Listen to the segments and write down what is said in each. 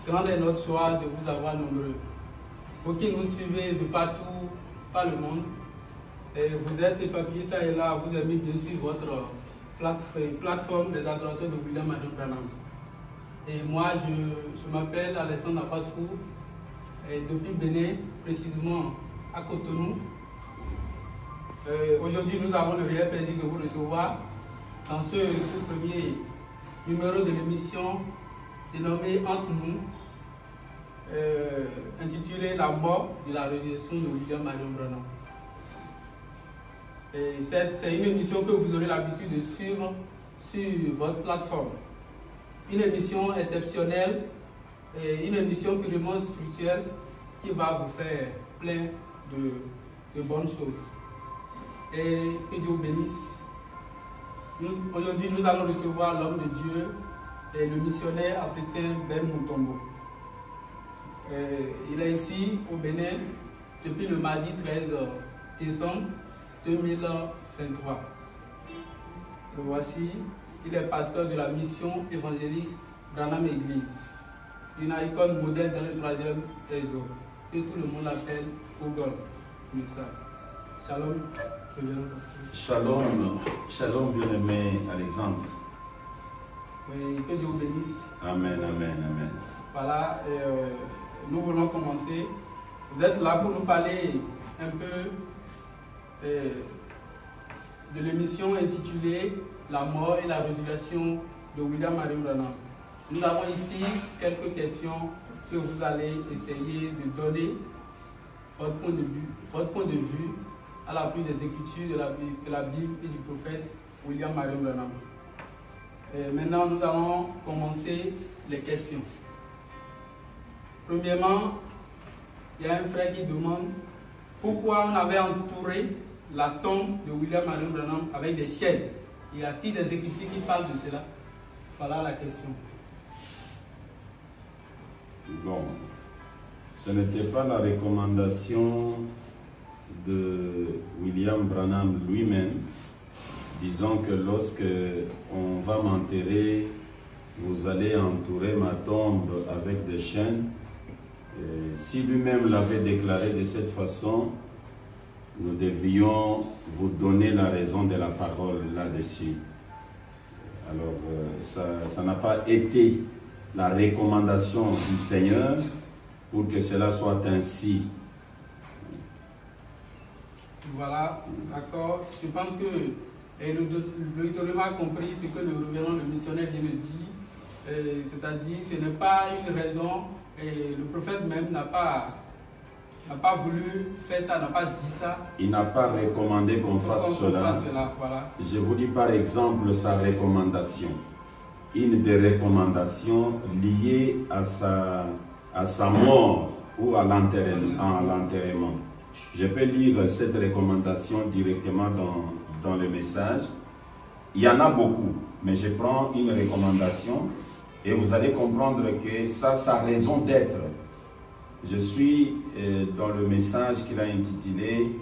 Grande est notre joie de vous avoir nombreux. Vous qui nous suivez de partout, par le monde, et vous êtes éparpillés ça et là, vous aimez bien sûr votre plateforme des adorateurs de William Marion Branham. Et moi, je m'appelle Alessandre Apassou, et depuis Bénin, précisément à Cotonou. Aujourd'hui, nous avons le réel plaisir de vous recevoir dans ce tout premier numéro de l'émission dénommé Entre nous, intitulé La mort de la résurrection de William Marion Branham. C'est une émission que vous aurez l'habitude de suivre sur votre plateforme. Une émission exceptionnelle, une émission purement spirituelle qui va vous faire plein de bonnes choses. Et que Dieu vous bénisse. Aujourd'hui, nous allons recevoir l'homme de Dieu et le missionnaire africain Ben Mutombo. Il est ici au Bénin depuis le mardi 13 décembre 2023. Le voici, il est pasteur de la mission évangéliste Branham Église, une icône modèle dans le 3e réseau, que tout le monde appelle Ogol. Shalom. Shalom, shalom bien-aimé Alexandre. Oui, que Dieu vous bénisse. Amen, amen, amen. Voilà, nous voulons commencer. Vous êtes là pour nous parler un peu de l'émission intitulée La mort et la résurrection de William Marion Branham. Nous avons ici quelques questions que vous allez essayer de donner votre point de vue à l'appui des Écritures de la Bible et du prophète William Marion Branham. Maintenant, nous allons commencer les questions. Premièrement, il y a un frère qui demande pourquoi on avait entouré la tombe de William Marion Branham avec des chaînes. Il y a-t-il des Écritures qui parlent de cela? Voilà la question. Bon, ce n'était pas la recommandation de William Branham lui-même, disant que lorsque on va m'enterrer, vous allez entourer ma tombe avec des chaînes. Et si lui-même l'avait déclaré de cette façon, nous devrions vous donner la raison de la parole là-dessus. Alors, ça n'a pas été la recommandation du Seigneur pour que cela soit ainsi. Voilà, d'accord. Je pense que l'auditorium a compris ce que le révérend, le missionnaire vient de dire. C'est-à-dire, ce n'est pas une raison, et le prophète même n'a pas voulu faire ça, n'a pas dit ça. Il n'a pas recommandé qu'on fasse cela. Voilà. Je vous dis par exemple sa recommandation. Une des recommandations liées à sa mort ou à l'enterrement. Je peux lire cette recommandation directement dans le message. Il y en a beaucoup, mais je prends une recommandation et vous allez comprendre que ça, sa raison d'être. Je suis dans le message qu'il a intitulé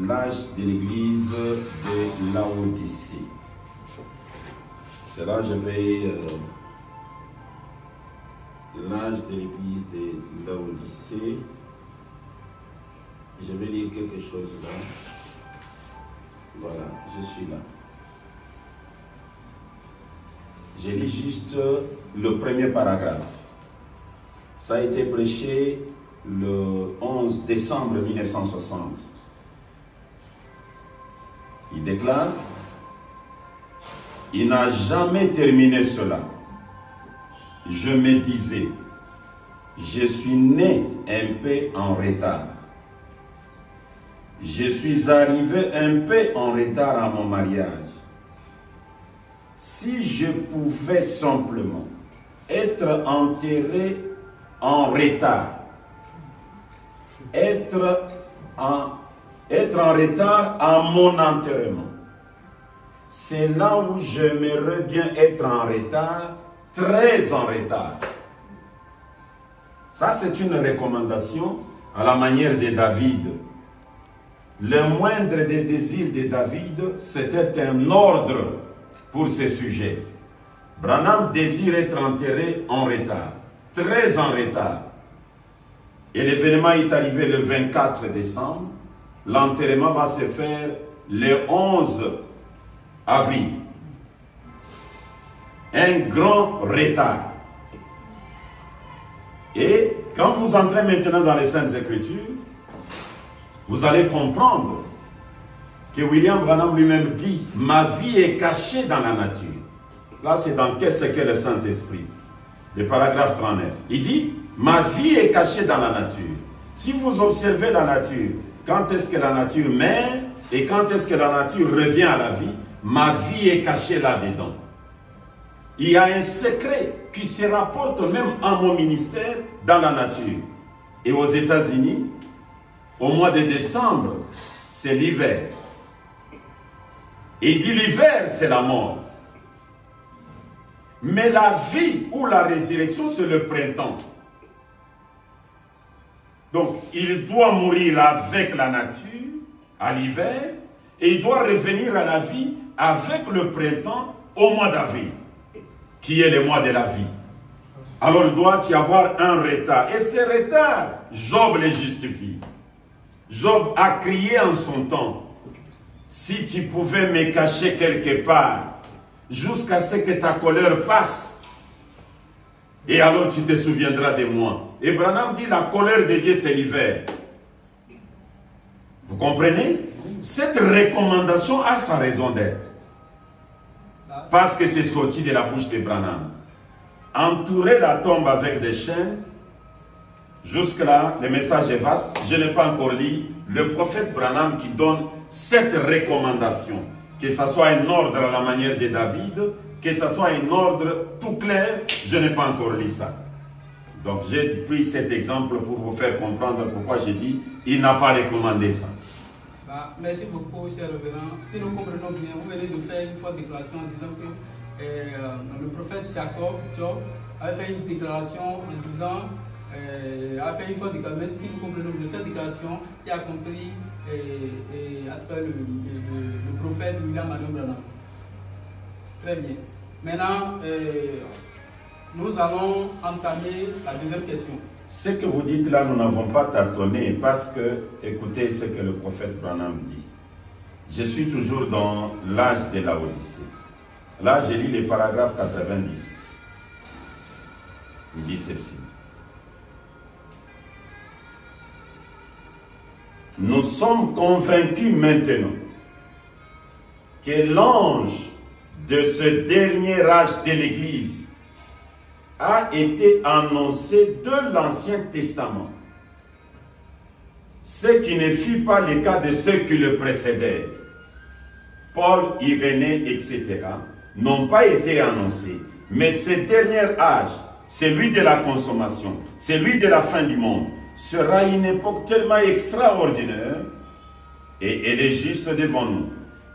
L'âge de l'église de Laodicée. C'est là je vais... L'âge de l'église de Laodicée. Je vais lire quelque chose là. Voilà, je suis là. Je lis juste le premier paragraphe. Ça a été prêché le 11 décembre 1960. Il déclare: il n'a jamais terminé cela. Je me disais, je suis né un peu en retard. Je suis arrivé un peu en retard à mon mariage. Si je pouvais simplement être enterré en retard, être en retard à mon enterrement, c'est là où j'aimerais bien être en retard, très en retard. Ça, c'est une recommandation à la manière de David. Le moindre des désirs de David, c'était un ordre pour ce sujet. Branham désire être enterré en retard, très en retard. Et l'événement est arrivé le 24 décembre. L'enterrement va se faire le 11 avril. Un grand retard. Et quand vous entrez maintenant dans les Saintes Écritures, vous allez comprendre que William Branham lui-même dit « Ma vie est cachée dans la nature ». Là, c'est dans qu'est-ce qu'est le Saint-Esprit. Le paragraphe 39. Il dit « Ma vie est cachée dans la nature ». Si vous observez la nature, quand est-ce que la nature meurt et quand est-ce que la nature revient à la vie, ma vie est cachée là-dedans. Il y a un secret qui se rapporte même à mon ministère dans la nature. Et aux États-Unis, au mois de décembre, c'est l'hiver. Et il dit l'hiver, c'est la mort. Mais la vie ou la résurrection, c'est le printemps. Donc, il doit mourir avec la nature, à l'hiver, et il doit revenir à la vie avec le printemps au mois d'avril, qui est le mois de la vie. Alors, il doit y avoir un retard. Et ce retard, Job le justifie. Job a crié en son temps, « Si tu pouvais me cacher quelque part, jusqu'à ce que ta colère passe, et alors tu te souviendras de moi. » Et Branham dit, la colère de Dieu, c'est l'hiver. Vous comprenez? Cette recommandation a sa raison d'être. Parce que c'est sorti de la bouche de Branham. Entourer la tombe avec des chaînes, jusque-là, le message est vaste. Je n'ai pas encore lu le prophète Branham qui donne cette recommandation. Que ce soit un ordre à la manière de David, que ce soit un ordre tout clair, je n'ai pas encore lu ça. Donc j'ai pris cet exemple pour vous faire comprendre pourquoi j'ai dit il n'a pas recommandé ça. Merci beaucoup, cher révérend. Si nous comprenons bien, vous venez de faire une forte déclaration en disant que le prophète Job avait fait une déclaration en disant, a fait une forte déclaration, mais si nous comprenons bien cette déclaration qui a compris à travers le prophète William Marion Branham. Très bien. Maintenant, nous allons entamer la deuxième question. Ce que vous dites là, nous n'avons pas tâtonné parce que, écoutez ce que le prophète Branham dit. Je suis toujours dans l'âge de la Odyssée. Là, j'ai lu le paragraphe 90. Il dit ceci. Nous sommes convaincus maintenant que l'ange de ce dernier âge de l'Église a été annoncé de l'Ancien Testament. Ce qui ne fut pas le cas de ceux qui le précédèrent. Paul, Irénée, etc. n'ont pas été annoncés. Mais ce dernier âge, celui de la consommation, celui de la fin du monde, sera une époque tellement extraordinaire, et elle est juste devant nous,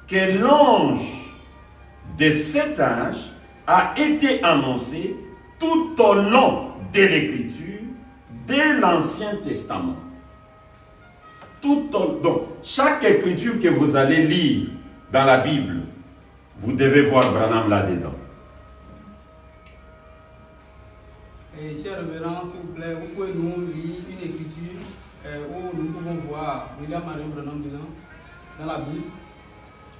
que l'ange de cet âge a été annoncé tout au long de l'Écriture, de l'Ancien Testament. Donc, chaque écriture que vous allez lire dans la Bible, vous devez voir Branham là-dedans. Et cher révérend, s'il vous plaît, vous pouvez nous lire une écriture où nous pouvons voir William Marion Branham dedans, dans la Bible.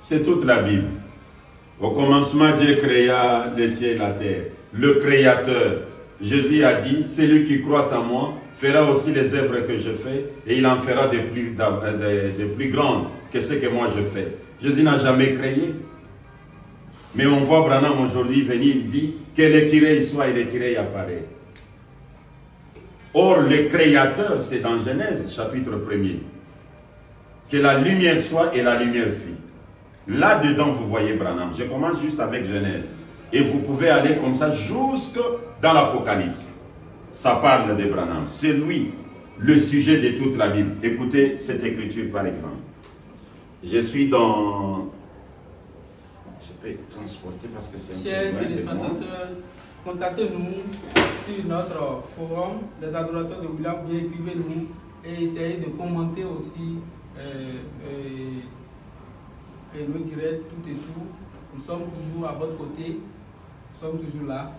C'est toute la Bible. Au commencement, Dieu créa les cieux et la terre. Le Créateur, Jésus a dit, celui qui croit en moi fera aussi les œuvres que je fais et il en fera de plus grandes que ce que moi je fais. Jésus n'a jamais créé. Mais on voit Branham aujourd'hui venir, il dit que l'écureuil soit et l'écureuil apparaît. Or, le Créateur, c'est dans Genèse, chapitre 1er. Que la lumière soit et la lumière fut. Là-dedans, vous voyez Branham. Je commence juste avec Genèse. Et vous pouvez aller comme ça jusque dans l'Apocalypse. Ça parle de Branham. C'est lui, le sujet de toute la Bible. Écoutez cette écriture par exemple. Je suis dans... Je peux transporter parce que c'est un peu loin de moi. Contactez-nous sur notre forum, les adorateurs de William, bien écrivez-nous et essayez de commenter aussi et nous dirait tout et tout. Nous sommes toujours à votre côté, nous sommes toujours là.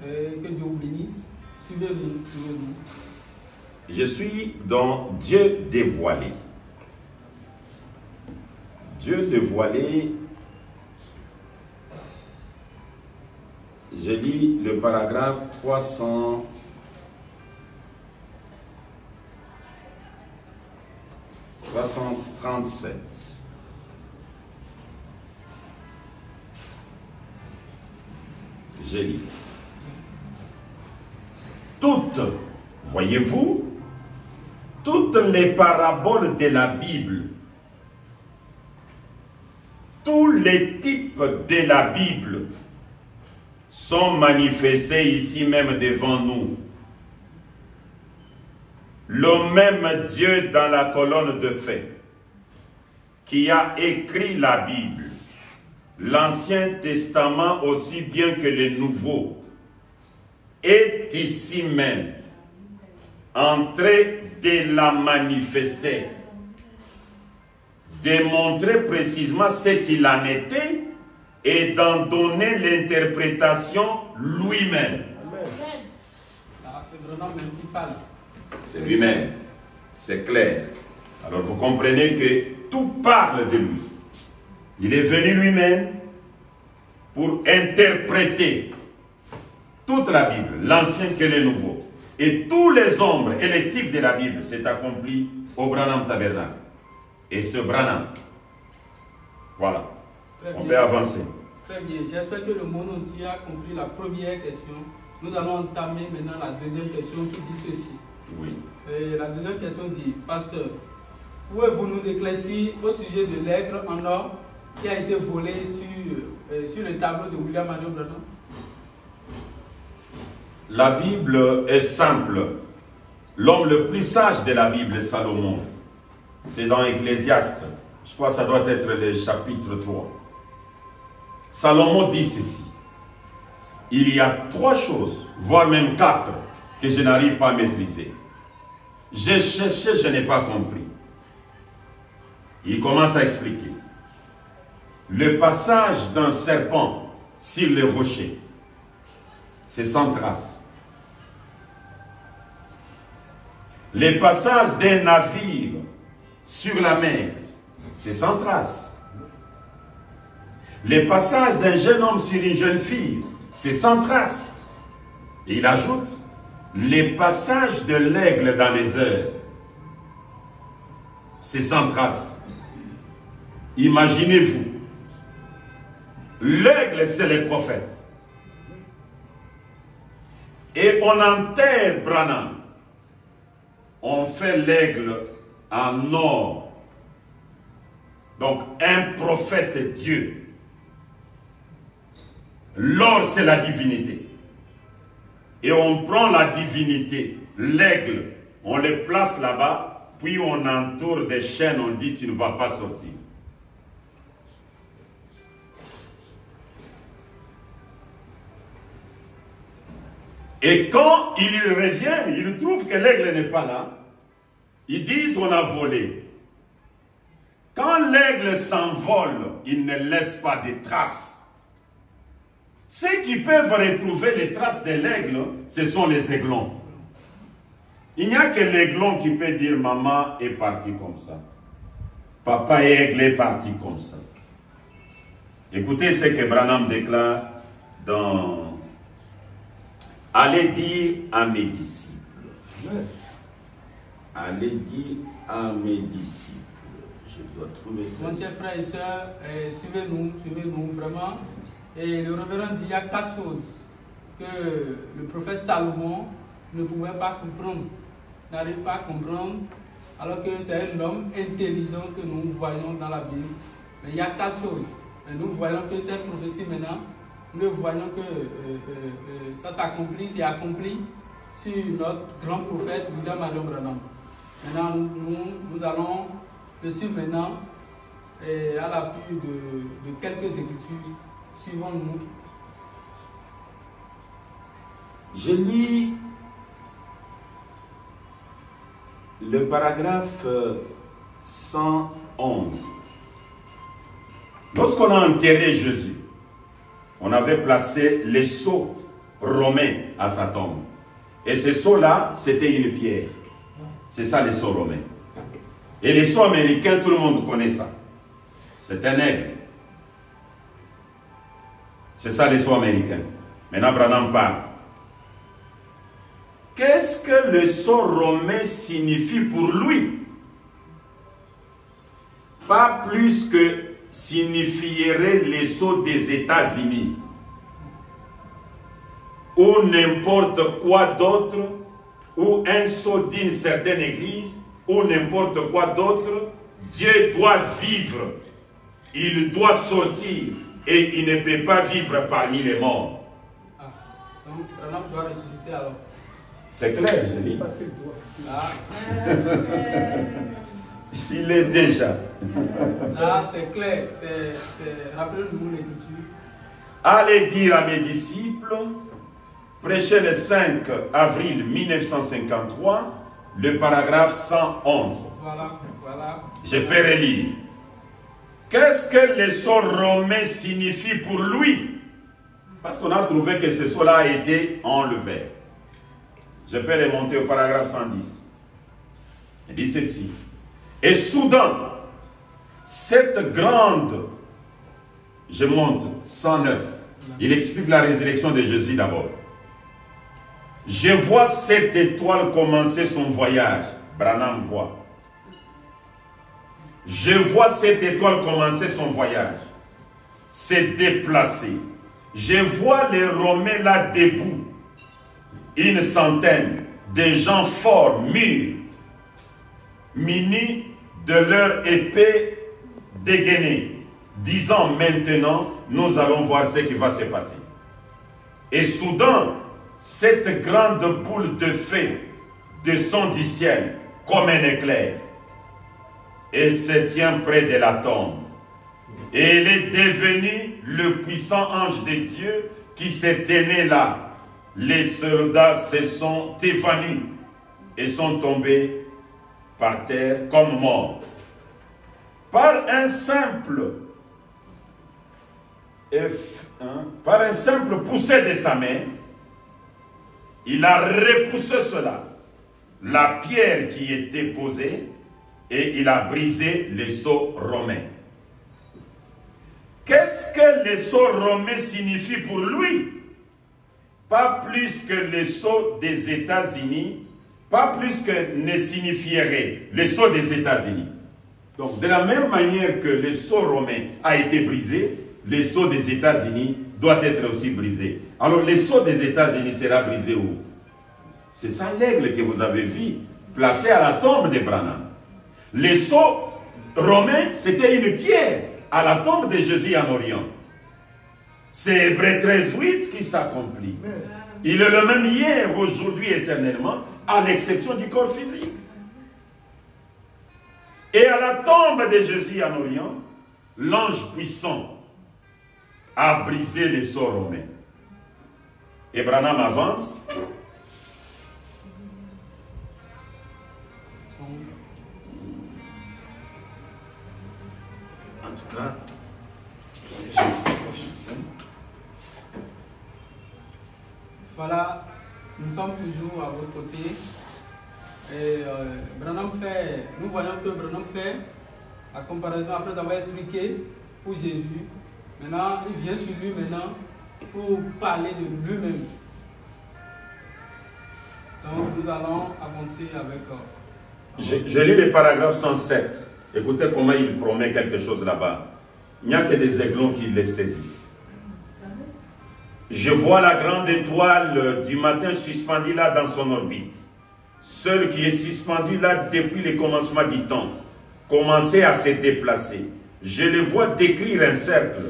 Que Dieu vous bénisse. Suivez-nous, suivez-nous. Je suis dans Dieu dévoilé. Dieu dévoilé, je lis le paragraphe 337. Je lis. Toutes, voyez-vous, toutes les paraboles de la Bible, tous les types de la Bible sont manifestés ici même devant nous. Le même Dieu dans la colonne de feu qui a écrit la Bible, l'Ancien Testament aussi bien que le Nouveau, est ici même en train de la manifester, de montrer précisément ce qu'il en était et d'en donner l'interprétation lui-même. C'est Branham qui parle. C'est lui-même, c'est clair. Alors vous comprenez que tout parle de lui. Il est venu lui-même pour interpréter toute la Bible, l'Ancien que le Nouveau. Et tous les ombres et les types de la Bible s'est accompli au Branham Tabernacle. Et ce Branham, voilà, on peut avancer. Très bien, j'espère que le monde entier a compris la première question. Nous allons entamer maintenant la deuxième question qui dit ceci. Oui. La deuxième question dit, pasteur, pouvez-vous nous éclaircir au sujet de l'aigle en or qui a été volé sur le tableau de William Marion Branham? La Bible est simple. L'homme le plus sage de la Bible est Salomon. C'est dans Ecclésiaste. Je crois que ça doit être le chapitre 3. Salomon dit ceci. Il y a 3 choses, voire même 4, que je n'arrive pas à maîtriser. J'ai cherché, je n'ai pas compris. Il commence à expliquer. Le passage d'un serpent sur le rocher, c'est sans trace. Le passage d'un navire sur la mer, c'est sans trace. Le passage d'un jeune homme sur une jeune fille, c'est sans trace. Et il ajoute, les passages de l'aigle dans les heures, c'est sans trace. Imaginez-vous, l'aigle c'est les prophètes. Et on enterre Branham. On fait l'aigle en or. Donc un prophète Dieu. L'or c'est la divinité. Et on prend la divinité, l'aigle, on le place là-bas, puis on entoure des chaînes, on dit tu ne vas pas sortir. Et quand il revient, il trouve que l'aigle n'est pas là. Ils disent on a volé. Quand l'aigle s'envole, il ne laisse pas de traces. Ceux qui peuvent retrouver les traces de l'aigle, ce sont les aiglons. Il n'y a que l'aiglon qui peut dire maman est partie comme ça. Papa aigle est parti comme ça. Écoutez ce que Branham déclare dans allez dire à mes disciples. Allez dire à mes disciples. Je dois trouver ça. Mon cher frère et soeur, suivez-nous vraiment. Et le révérend dit il y a 4 choses que le prophète Salomon ne pouvait pas comprendre, n'arrive pas à comprendre, alors que c'est un homme intelligent que nous voyons dans la Bible. Mais il y a 4 choses. Et nous voyons que cette prophétie maintenant, nous voyons que ça s'accomplit, c'est accompli sur notre grand prophète William Marion Branham. Maintenant, nous allons le suivre maintenant à l'appui de quelques écritures. Suivons-nous. Je lis le paragraphe 111. Lorsqu'on a enterré Jésus, on avait placé les sceaux romains à sa tombe. Et ce sceau-là, c'était une pierre. C'est ça les sceaux romains. Et les sceaux américains, tout le monde connaît ça. C'est un aigle. C'est ça les sceaux américains. Maintenant, Branham parle. Qu'est-ce que le sceau romain signifie pour lui? Pas plus que signifierait les sceaux des États-Unis. Ou n'importe quoi d'autre, ou un sceau d'une certaine église, ou n'importe quoi d'autre. Dieu doit vivre. Il doit sortir. Et il ne peut pas vivre parmi les morts. Ah, donc Branham doit ressusciter alors. C'est clair, je lis. Ah. Il est déjà. Là, c'est clair. Rappelez-nous l'écriture. Allez dire à mes disciples, prêchez le 5 avril 1953, le paragraphe 111. Voilà. Je peux relire. Qu'est-ce que le sceau romain signifie pour lui? Parce qu'on a trouvé que ce sceau-là a été enlevé. Je peux remonter au paragraphe 110. Il dit ceci. Et soudain, cette grande, je monte 109, il explique la résurrection de Jésus d'abord. Je vois cette étoile commencer son voyage. Branham voit. Je vois cette étoile commencer son voyage, se déplacer. Je vois les Romains là debout, une centaine de gens forts, mûrs, munis de leur épée dégainée, disant maintenant, nous allons voir ce qui va se passer. Et soudain, cette grande boule de feu descend du ciel comme un éclair et se tient près de la tombe. Et elle est devenue le puissant ange de Dieu qui se tenait là. Les soldats se sont évanouis et sont tombés par terre comme morts. Par un simple poussé de sa main, il a repoussé cela, la pierre qui était posée, et il a brisé les sceaux romains. Qu'est-ce que les sceaux romains signifient pour lui? Pas plus que les sceaux des États-Unis, pas plus que ne signifierait les sceaux des États-Unis. Donc, de la même manière que le sceau romain a été brisé, le sceau des États-Unis doit être aussi brisé. Alors, le sceau des États-Unis sera brisé où? C'est ça l'aigle que vous avez vu, placé à la tombe de Branham. Les sceaux romains, c'était une pierre à la tombe de Jésus en Orient. C'est Hébreux 13:8 qui s'accomplit. Il est le même hier, aujourd'hui, éternellement, à l'exception du corps physique. Et à la tombe de Jésus en Orient, l'ange puissant a brisé les sceaux romains. Et Branham avance. En tout cas, voilà, nous sommes toujours à votre côté. Et Branham fait, nous voyons que Branham fait la comparaison après avoir expliqué pour Jésus. Maintenant, il vient sur lui maintenant pour parler de lui-même. Donc, nous allons avancer avec... Je lis le paragraphe 107. Écoutez comment il promet quelque chose là-bas. Il n'y a que des aiglons qui les saisissent. Je vois la grande étoile du matin suspendue là dans son orbite. Seul qui est suspendu là depuis le commencement du temps, commençait à se déplacer. Je le vois décrire un cercle.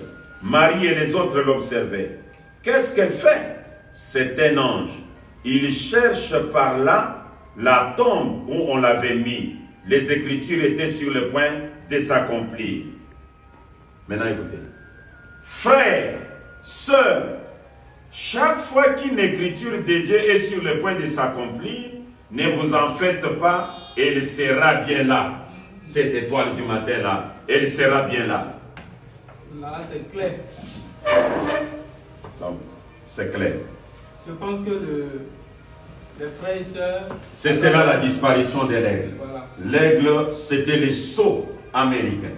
Marie et les autres l'observaient. Qu'est-ce qu'elle fait? C'est un ange. Il cherche par là la tombe où on l'avait mis. Les Écritures étaient sur le point de s'accomplir. Maintenant écoutez. Frères, sœurs, chaque fois qu'une écriture de Dieu est sur le point de s'accomplir, ne vous en faites pas, elle sera bien là. Cette étoile du matin là, elle sera bien là. Là, c'est clair. C'est clair. Je pense que Les frères et sœurs. C'est cela la disparition de l'aigle. Voilà. L'aigle, c'était les sceaux américains.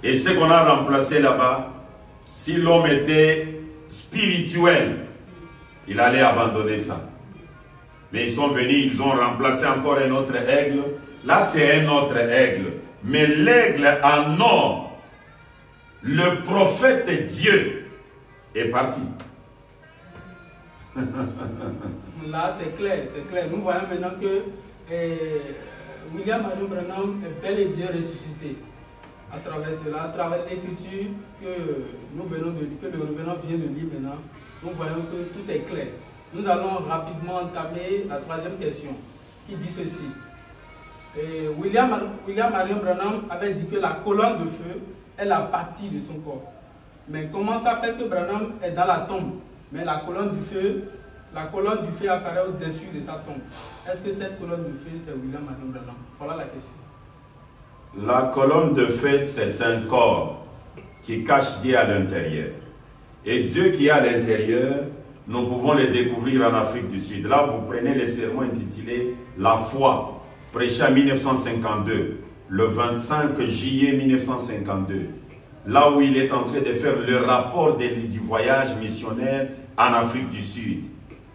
Et ce qu'on a remplacé là-bas, si l'homme était spirituel, il allait abandonner ça. Mais ils sont venus, ils ont remplacé encore un autre aigle. Là, c'est un autre aigle. Mais l'aigle en or, le prophète Dieu, est parti. Là, c'est clair, c'est clair. Nous voyons maintenant que William Marion Branham est bel et bien ressuscité. À travers cela, à travers l'écriture que le revenant vient de lire maintenant, nous voyons que tout est clair. Nous allons rapidement entamer la troisième question, qui dit ceci. William Marion Branham avait dit que la colonne de feu est la partie de son corps. Mais comment ça fait que Branham est dans la tombe, mais la colonne du feu apparaît au-dessus de sa tombe? Est-ce que cette colonne de feu, c'est William Marion Branham? Voilà la question. La colonne de feu, c'est un corps qui cache Dieu à l'intérieur. Et Dieu qui est à l'intérieur, nous pouvons le découvrir en Afrique du Sud. Là, vous prenez le sermon intitulé « La foi », prêché en 1952, le 25 juillet 1952. Là où il est en train de faire le rapport du voyage missionnaire en Afrique du Sud.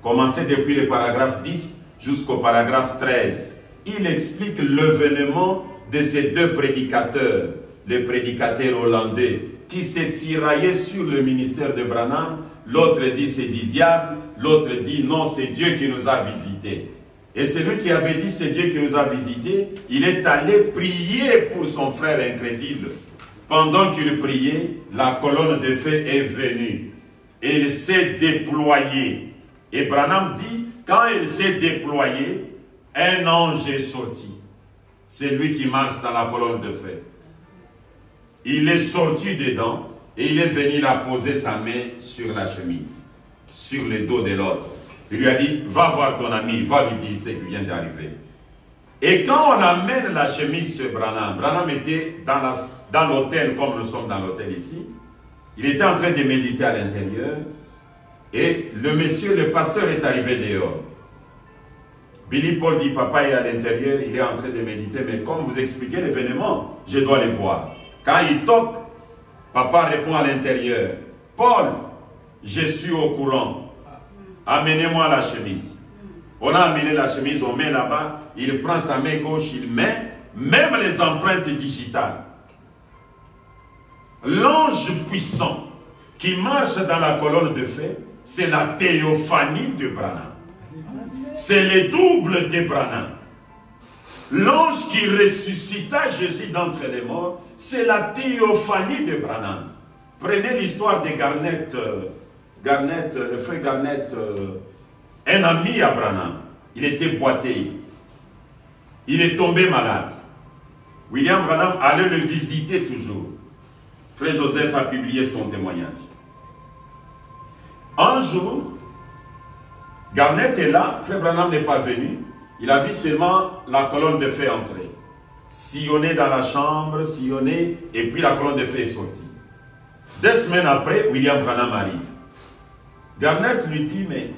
Commencé depuis le paragraphe 10 jusqu'au paragraphe 13. Il explique l'événement de ces deux prédicateurs, le prédicateur hollandais, qui s'est tiraillé sur le ministère de Branham. L'autre dit c'est du diable, l'autre dit non, c'est Dieu qui nous a visités. Et celui qui avait dit c'est Dieu qui nous a visités, il est allé prier pour son frère incrédule. Pendant qu'il priait, la colonne de feu est venue. Et il s'est déployé. Et Branham dit, quand il s'est déployé, un ange est sorti. C'est lui qui marche dans la colonne de feu. Il est sorti dedans et il est venu la poser sa main sur la chemise, sur le dos de l'autre. Il lui a dit, va voir ton ami, va lui dire ce qui vient d'arriver. Et quand on amène la chemise sur Branham, Branham était dans l'hôtel comme nous sommes dans l'hôtel ici. Il était en train de méditer à l'intérieur et le monsieur, le pasteur est arrivé dehors. Billy Paul dit, papa est à l'intérieur, il est en train de méditer, mais comme vous expliquez l'événement, je dois le voir. Quand il toque, papa répond à l'intérieur, Paul, je suis au courant, amenez-moi la chemise. On a amené la chemise, on met là-bas, il prend sa main gauche, il met même les empreintes digitales. L'ange puissant qui marche dans la colonne de feu, c'est la théophanie de Branham. C'est le double de Branham. L'ange qui ressuscita Jésus d'entre les morts, c'est la théophanie de Branham. Prenez l'histoire de Garnett, le frère Garnett, un ami à Branham. Il était boité. Il est tombé malade. William Branham allait le visiter toujours. Frère Joseph a publié son témoignage. Un jour, Garnett est là, frère Branham n'est pas venu. Il a vu seulement la colonne de feu entrer. Sillonner dans la chambre, sillonner, et puis la colonne de feu est sortie. 2 semaines après, William Branham arrive. Garnett lui dit, mais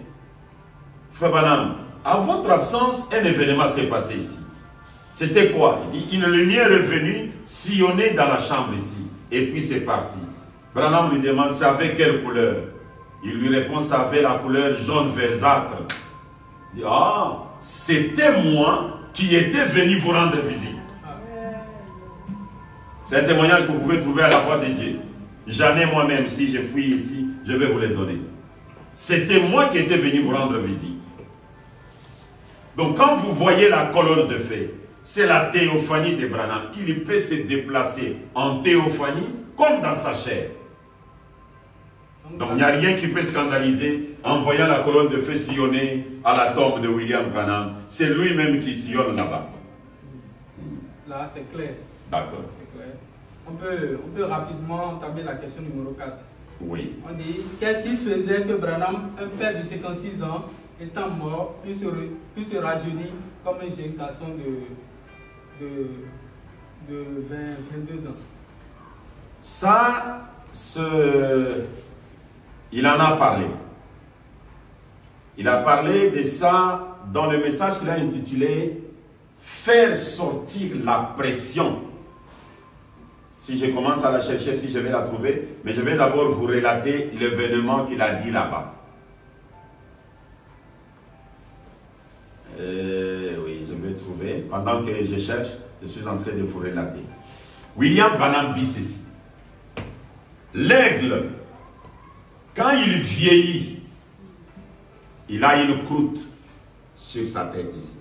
frère Branham, à votre absence, un événement s'est passé ici. C'était quoi? Il dit, une lumière est venue sillonner dans la chambre ici. Et puis c'est parti. Branham lui demande, c'est avec quelle couleur? Il lui répond, ça avait la couleur jaune verdâtre. Il dit, ah, c'était moi qui étais venu vous rendre visite. C'est un témoignage que vous pouvez trouver à la voix de Dieu. J'en ai moi-même, si je fuis ici, je vais vous les donner. C'était moi qui étais venu vous rendre visite. Donc quand vous voyez la colonne de feu, c'est la théophanie de Branham. Il peut se déplacer en théophanie comme dans sa chair. Donc il n'y a rien qui peut scandaliser en voyant la colonne de feu sillonner à la tombe de William Branham. C'est lui-même qui sillonne là-bas. Là, c'est clair. D'accord. On peut rapidement entamer la question numéro 4. Oui. On dit, qu'est-ce qui faisait que Branham, un père de 56 ans, étant mort, puis se rajeunir comme un jeune garçon de 22 ans? Ça, il en a parlé. Il a parlé de ça dans le message qu'il a intitulé « Faire sortir la pression ». Si je commence à la chercher, si je vais la trouver, mais je vais d'abord vous relater l'événement qu'il a dit là-bas. Oui, je vais trouver. Pendant que je cherche, je suis en train de vous relater. William Branham dit ceci. L'aigle, quand il vieillit, il a une croûte sur sa tête ici.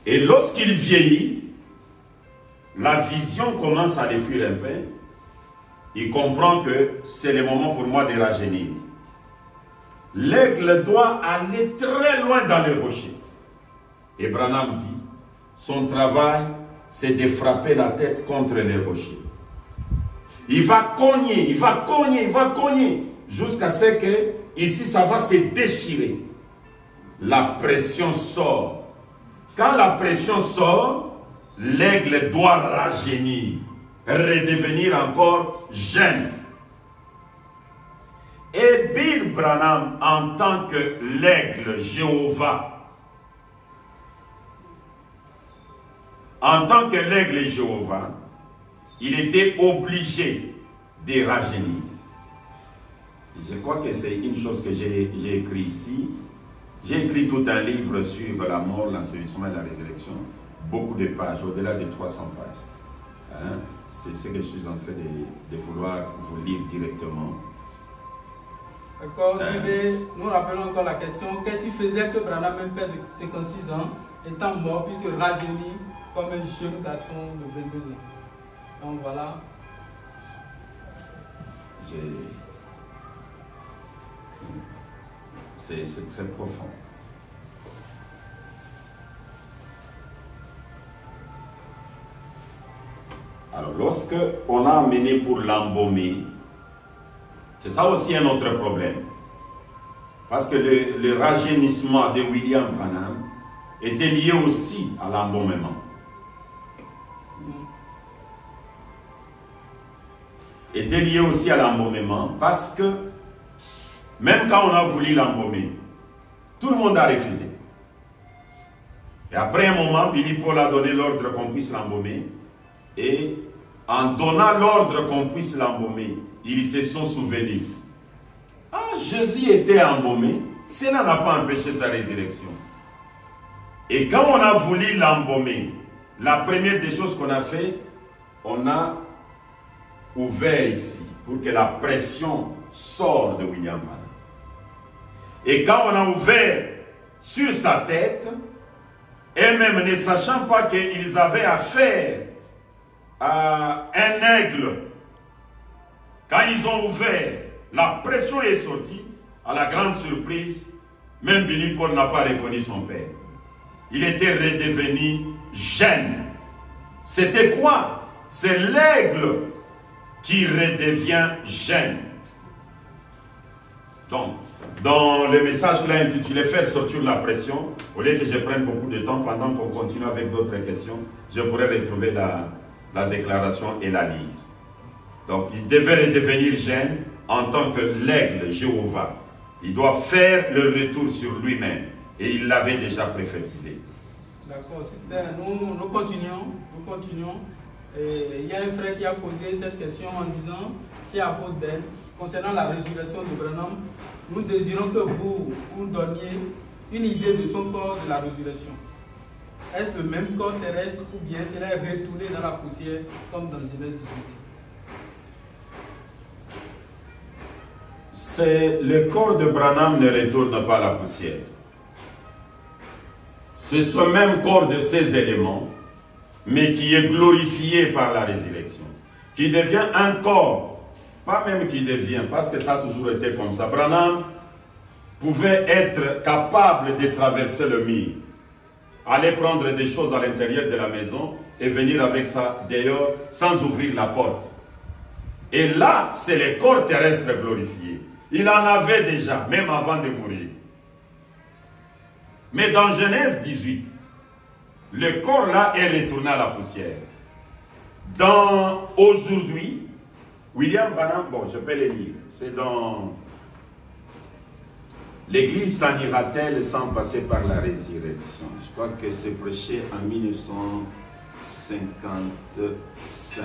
Et lorsqu'il vieillit, la vision commence à le fuir un peu. Il comprend que c'est le moment pour moi de rajeunir. L'aigle doit aller très loin dans les rochers. Et Branham dit, son travail, c'est de frapper la tête contre les rochers. Il va cogner, il va cogner, il va cogner, jusqu'à ce que, ici, ça va se déchirer. La pression sort. Quand la pression sort, l'aigle doit rajeunir, redevenir encore jeune. Et Bill Branham, en tant que l'aigle Jéhovah, il était obligé de rajeunir. Je crois que c'est une chose que j'ai écrit ici. J'ai écrit tout un livre sur la mort, l'ensevelissement et la résurrection. Beaucoup de pages, au-delà de 300 pages. Hein? C'est ce que je suis en train de vouloir vous lire directement. D'accord, nous rappelons encore la question. Qu'est-ce qui faisait que Branham, même père de 56 ans, étant mort, puisse se rajeunir comme un jeune garçon de 22 ans? Donc voilà. C'est très profond. Alors, lorsque on a amené pour l'embaumer, c'est ça aussi un autre problème. Parce que le rajeunissement de William Branham était lié aussi à l'embaumement. Était lié aussi à l'embaumement parce que même quand on a voulu l'embaumer, tout le monde a refusé. Et après un moment, Billy Paul a donné l'ordre qu'on puisse l'embaumer. Et en donnant l'ordre qu'on puisse l'embaumer, ils se sont souvenus. Ah, Jésus était embaumé, cela n'a pas empêché sa résurrection. Et quand on a voulu l'embaumer, la première des choses qu'on a fait, on a ouvert ici pour que la pression sorte de William Branham. Et quand on a ouvert sur sa tête, et même ne sachant pas qu'ils avaient affaire à un aigle, quand ils ont ouvert, la pression est sortie. À la grande surprise, même Billy Paul n'a pas reconnu son père. Il était redevenu jeune. C'était quoi? C'est l'aigle qui redevient jeune. Donc, dans le message qu'il a intitulé « Faire sortir la pression », au lieu que je prenne beaucoup de temps, pendant qu'on continue avec d'autres questions, je pourrais retrouver la déclaration et la lire. Donc, il devait redevenir jeune en tant que l'aigle Jéhovah. Il doit faire le retour sur lui-même. Et il l'avait déjà prophétisé. D'accord, nous continuons. Et il y a un frère qui a posé cette question en disant, c'est à cause d'elle, concernant la résurrection de Branham, nous désirons que vous donniez une idée de son corps de la résurrection. Est-ce le même corps terrestre ou bien cela est retourné dans la poussière comme dans Genèse 18? Le corps de Branham ne retourne pas à la poussière. C'est ce même corps de ces éléments, mais qui est glorifié par la résurrection, qui devient un corps, pas même qui devient, parce que ça a toujours été comme ça. Branham pouvait être capable de traverser le mur, aller prendre des choses à l'intérieur de la maison et venir avec ça dehors sans ouvrir la porte. Et là, c'est le corps terrestre glorifié. Il en avait déjà, même avant de mourir. Mais dans Genèse 18, le corps là est retourné à la poussière. Dans aujourd'hui, William Branham, bon, je peux le lire, c'est dans L'Église s'en ira-t-elle sans passer par la résurrection? Je crois que c'est prêché en 1955.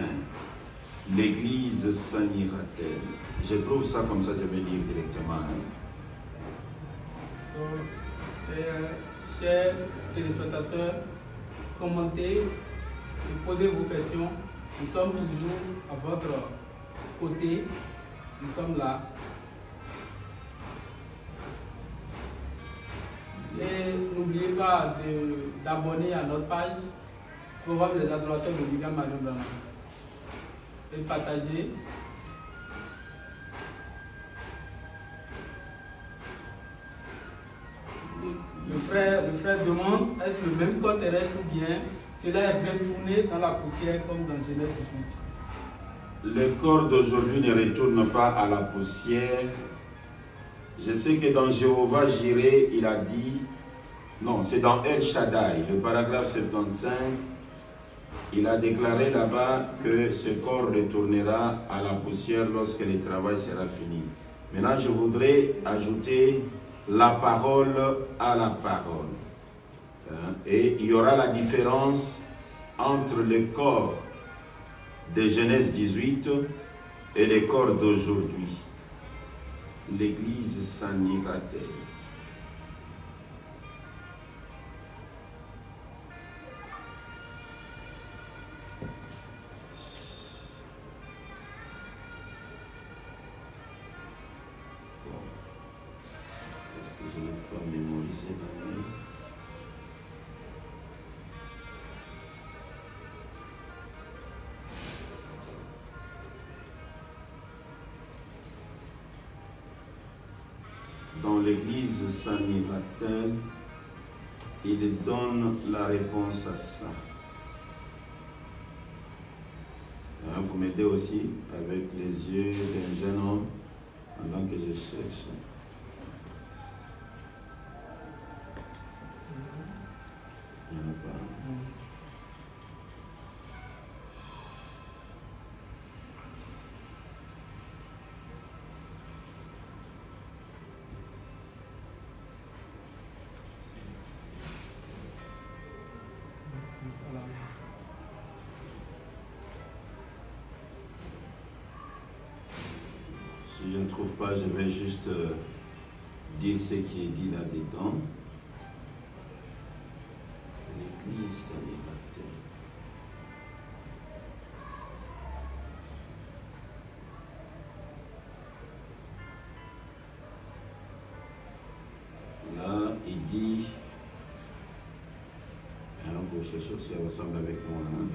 L'Église s'en ira-t-elle? Je trouve ça comme ça, je vais dire directement. Chers téléspectateurs, commentez et posez vos questions. Nous sommes toujours à votre côté. Nous sommes là. Et n'oubliez pas d'abonner à notre page Forum des adorateurs de William Marion Branham. Et partager. Le frère demande, est-ce le même corps terrestre ou bien cela est retourné dans la poussière comme dans Genèse 18? Le corps d'aujourd'hui ne retourne pas à la poussière. Je sais que dans Jéhovah Jireh, il a dit, non, c'est dans El Shaddai, le paragraphe 75, il a déclaré là-bas que ce corps retournera à la poussière lorsque le travail sera fini. Maintenant, je voudrais ajouter la parole à la parole. Et il y aura la différence entre le corps de Genèse 18 et le corps d'aujourd'hui. L'Église s'en ira-t-elle? Est-ce que je n'ai pas mémorisé ma main? Dans l'Église s'en ira-t-elle? Il donne la réponse à ça. Vous m'aidez aussi avec les yeux d'un jeune homme pendant que je cherche. Il n'y en a pas. Si je ne trouve pas, je vais juste dire ce qui est dit là-dedans. L'Église s'en ira-t-elle? Là, il dit, vous cherchez si elle ressemble avec moi. Hein?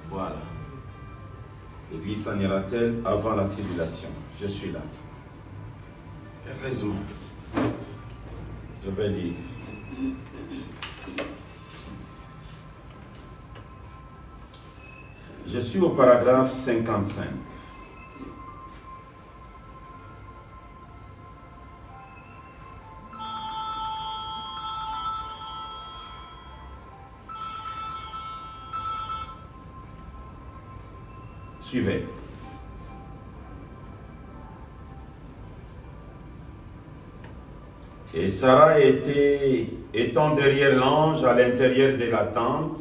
Voilà. L'Église s'en ira-t-elle avant la tribulation? Je suis là. Heureusement. Je vais lire. Je suis au paragraphe 55. Suivez. Et Sarah étant derrière l'ange à l'intérieur de la tente,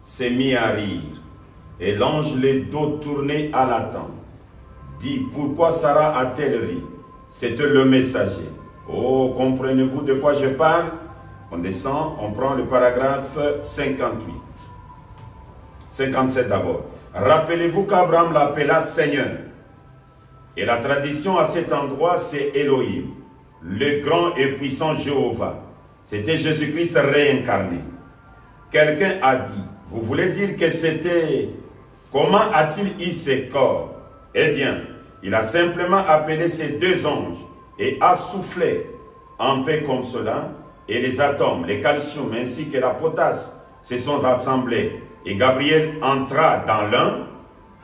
s'est mis à rire. Et l'ange, les dos tournés à la tente, dit, pourquoi Sarah a-t-elle ri? C'était le messager. Oh, comprenez-vous de quoi je parle? On descend, on prend le paragraphe 58. 57 d'abord. Rappelez-vous qu'Abraham l'appela Seigneur. Et la tradition à cet endroit, c'est Elohim. le grand et puissant Jéhovah. C'était Jésus-Christ réincarné. Quelqu'un a dit, vous voulez dire que c'était... Comment a-t-il eu ces corps? Eh bien, il a simplement appelé ces deux anges et a soufflé en paix comme cela, et les atomes, les calcium ainsi que la potasse se sont assemblés. Et Gabriel entra dans l'un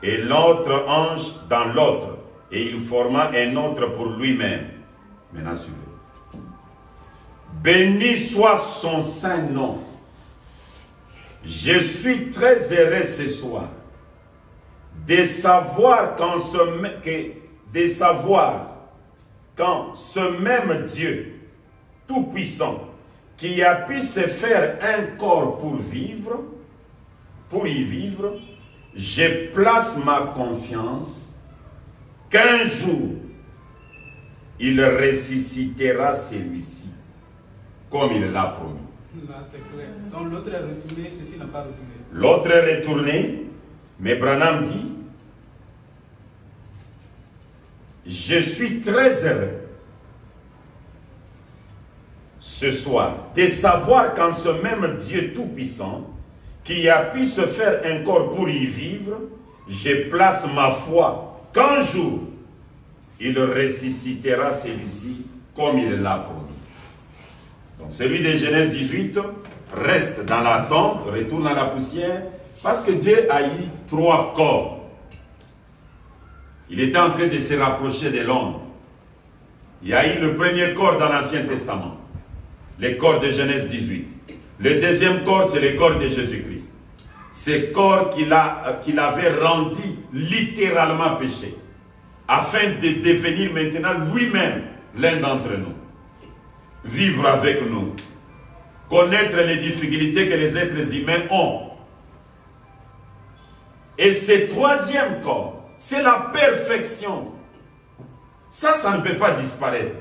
et l'autre ange dans l'autre, et il forma un autre pour lui-même. Maintenant, suivez. Béni soit son saint nom. Je suis très heureux ce soir de savoir qu'en ce même Dieu tout-puissant qui a pu se faire un corps pour y vivre, je place ma confiance qu'un jour il ressuscitera celui-ci comme il l'a promis. Là, c'est clair. Donc l'autre est retourné, ceci n'a pas retourné. L'autre est retourné, mais Branham dit, je suis très heureux ce soir de savoir qu'en ce même Dieu tout-puissant qui a pu se faire un corps pour y vivre, je place ma foi qu'un jour il ressuscitera celui-ci comme il l'a promis. Donc celui de Genèse 18 reste dans la tombe, retourne à la poussière, parce que Dieu a eu 3 corps. Il était en train de se rapprocher de l'homme. Il y a eu le premier corps dans l'Ancien Testament, le corps de Genèse 18. Le deuxième corps, c'est le corps de Jésus-Christ. Ce corps qu'il avait rendu littéralement péché, afin de devenir maintenant lui-même l'un d'entre nous. Vivre avec nous. Connaître les difficultés que les êtres humains ont. Et ce troisième corps, c'est la perfection. Ça ne peut pas disparaître.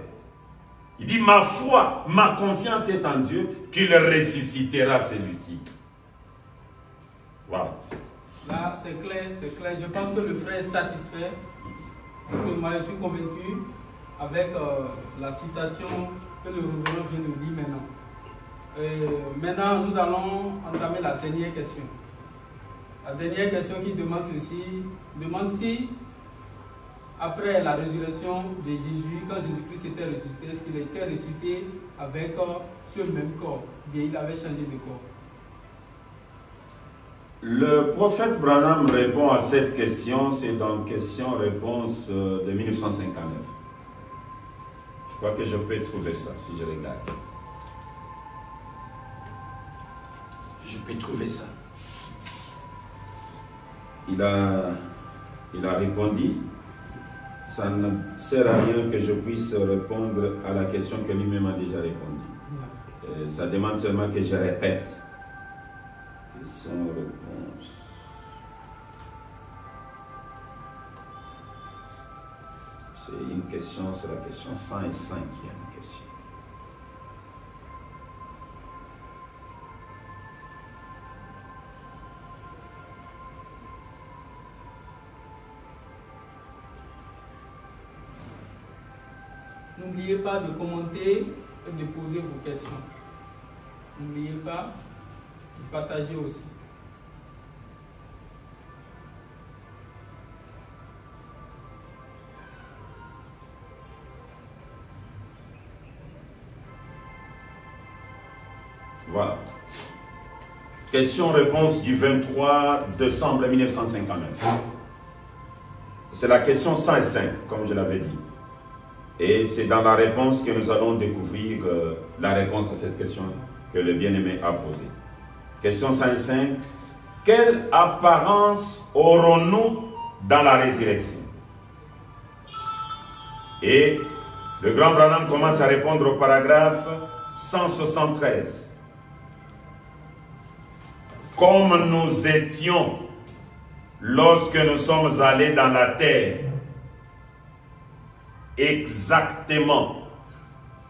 Il dit, ma foi, ma confiance est en Dieu, qu'il ressuscitera celui-ci. Voilà. Là, c'est clair, c'est clair. Je pense que le frère est satisfait. Parce que moi, je suis convaincu avec la citation que le reverend vient de lire maintenant. Maintenant, nous allons entamer la dernière question. La dernière question qui demande ceci, demande si, après la résurrection de Jésus, quand Jésus-Christ était ressuscité, est-ce qu'il était ressuscité avec ce même corps? Bien, il avait changé de corps. Le prophète Branham répond à cette question, c'est dans question-réponse de 1959. Je crois que je peux trouver ça si je regarde. Je peux trouver ça. Il a répondu. Ça ne sert à rien que je puisse répondre à la question que lui-même a déjà répondu. Ça demande seulement que je répète. Question-réponse. C'est une question, c'est la question 105 qui est une question. N'oubliez pas de commenter et de poser vos questions. N'oubliez pas de partager aussi. Voilà. Question-réponse du 23 décembre 1959. C'est la question 105, comme je l'avais dit. Et c'est dans la réponse que nous allons découvrir la réponse à cette question que le bien-aimé a posée. Question 105. Quelle apparence aurons-nous dans la résurrection? Et le grand Branham commence à répondre au paragraphe 173. Comme nous étions lorsque nous sommes allés dans la terre, exactement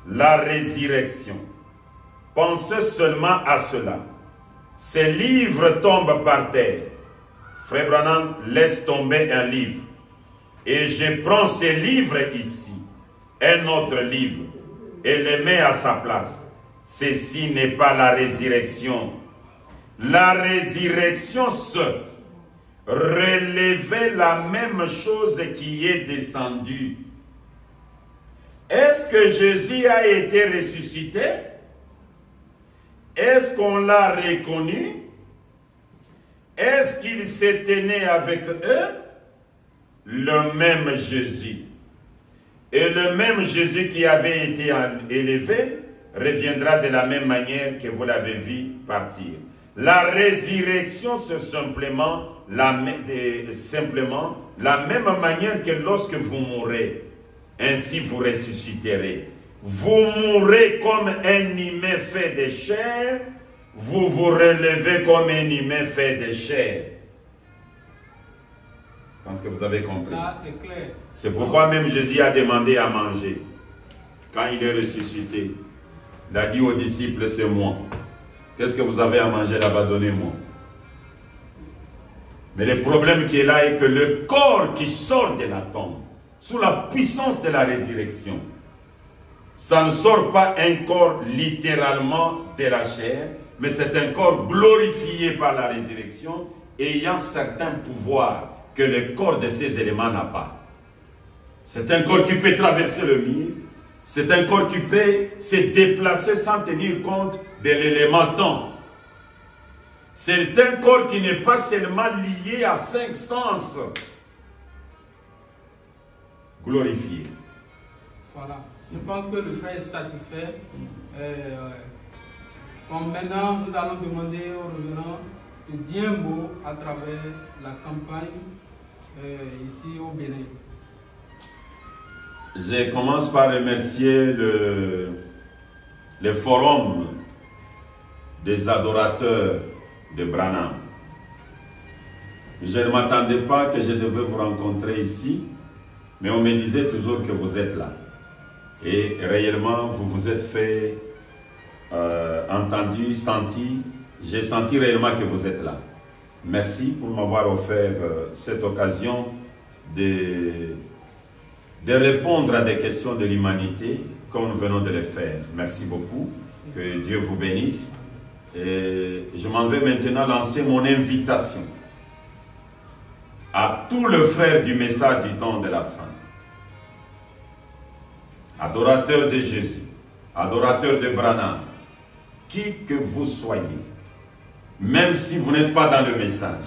la résurrection. Pensez seulement à cela. Ces livres tombent par terre. Frère Branham laisse tomber un livre. Et je prends ces livres ici. Un autre livre. et les met à sa place. Ceci n'est pas la résurrection. La résurrection, c'est relever la même chose qui est descendue. Est-ce que Jésus a été ressuscité? Est-ce qu'on l'a reconnu? Est-ce qu'il s'est tenu avec eux? Le même Jésus. Et le même Jésus qui avait été élevé reviendra de la même manière que vous l'avez vu partir. La résurrection, c'est simplement la même manière que lorsque vous mourrez, ainsi vous ressusciterez. Vous mourrez comme un humain fait de chair, vous vous relevez comme un humain fait de chair. Je pense que vous avez compris. Là, c'est clair. C'est pourquoi même Jésus a demandé à manger. Quand il est ressuscité, il a dit aux disciples, c'est moi. Qu'est-ce que vous avez à manger là-bas? Donnez-moi. Mais le problème qui est là est que le corps qui sort de la tombe, sous la puissance de la résurrection, ça ne sort pas un corps littéralement de la chair, mais c'est un corps glorifié par la résurrection, ayant certains pouvoirs que le corps de ces éléments n'a pas. C'est un corps qui peut traverser le mur, c'est un corps qui peut se déplacer sans tenir compte de l'élément temps. C'est un corps qui n'est pas seulement lié à 5 sens. Glorifié. Voilà. Je pense que le frère est satisfait. Bon, maintenant, nous allons demander au revenant de dire un mot à travers la campagne ici au Bénin. Je commence par remercier le forum des adorateurs de Branham. Je ne m'attendais pas que je devais vous rencontrer ici, mais on me disait toujours que vous êtes là. Et réellement, vous vous êtes fait entendu, senti. J'ai senti réellement que vous êtes là. Merci pour m'avoir offert cette occasion de répondre à des questions de l'humanité comme nous venons de le faire. Merci beaucoup. Que Dieu vous bénisse. Et je m'en vais maintenant lancer mon invitation à tous les frères du message du temps de la fin. Adorateurs de Jésus, adorateurs de Branham, qui que vous soyez, même si vous n'êtes pas dans le message,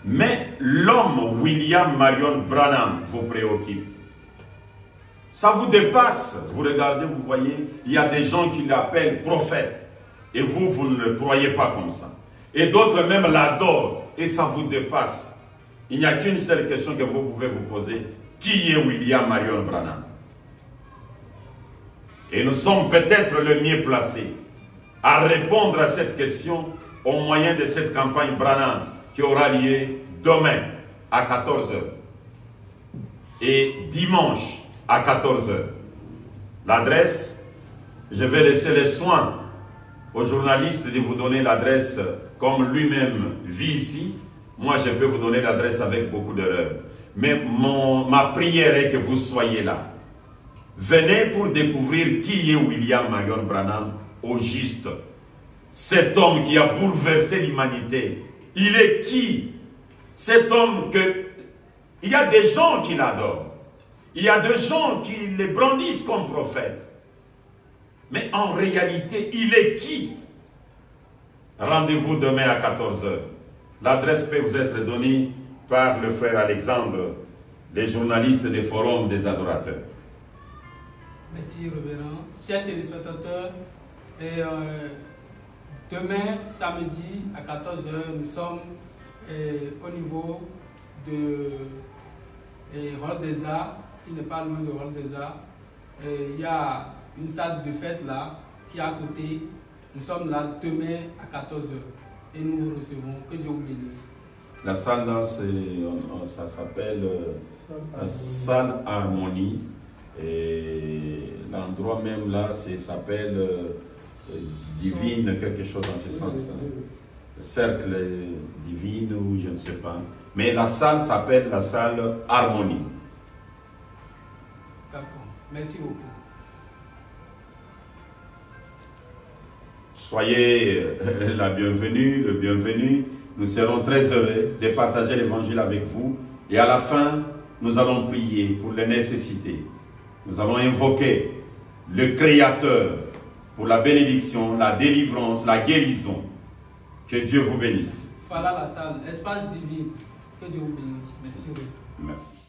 mais l'homme William Marion Branham vous préoccupe. Ça vous dépasse. Vous regardez, vous voyez, il y a des gens qui l'appellent prophète. Et vous, vous ne le croyez pas comme ça. Et d'autres même l'adorent. Et ça vous dépasse. Il n'y a qu'une seule question que vous pouvez vous poser. Qui est William Marion Branham? Et nous sommes peut-être le mieux placés à répondre à cette question au moyen de cette campagne Branham qui aura lieu demain à 14 h et dimanche à 14 h. L'adresse, je vais laisser les soins aux journalistes de vous donner l'adresse comme lui-même vit ici. Moi, je peux vous donner l'adresse avec beaucoup d'erreurs. Mais ma prière est que vous soyez là. Venez pour découvrir qui est William Marion Branham au juste. Cet homme qui a bouleversé l'humanité. Il est qui? Cet homme que... Il y a des gens qui l'adorent. Il y a des gens qui le brandissent comme prophète. Mais en réalité, il est qui? Rendez-vous demain à 14 h. L'adresse peut vous être donnée par le frère Alexandre, les journalistes des forums des adorateurs. Merci, revenant. Chers téléspectateurs, demain, samedi, à 14 h, nous sommes au niveau de Hall des Arts, qui n'est pas loin de Hall des Arts. Il y a une salle de fête là, qui est à côté. Nous sommes là demain à 14 h. Et nous vous recevons. Que Dieu vous bénisse. La salle là, ça s'appelle Salle Harmonie. Et l'endroit même là, s'appelle Divine, quelque chose dans ce sens. Cercle divine ou je ne sais pas. Mais la salle s'appelle la salle Harmonie. D'accord. Merci beaucoup. Soyez la bienvenue, le bienvenu. Nous serons très heureux de partager l'évangile avec vous. Et à la fin, nous allons prier pour les nécessités. Nous allons invoquer le Créateur pour la bénédiction, la délivrance, la guérison. Que Dieu vous bénisse. Voilà la salle, espace divin. Que Dieu vous bénisse. Merci. Merci.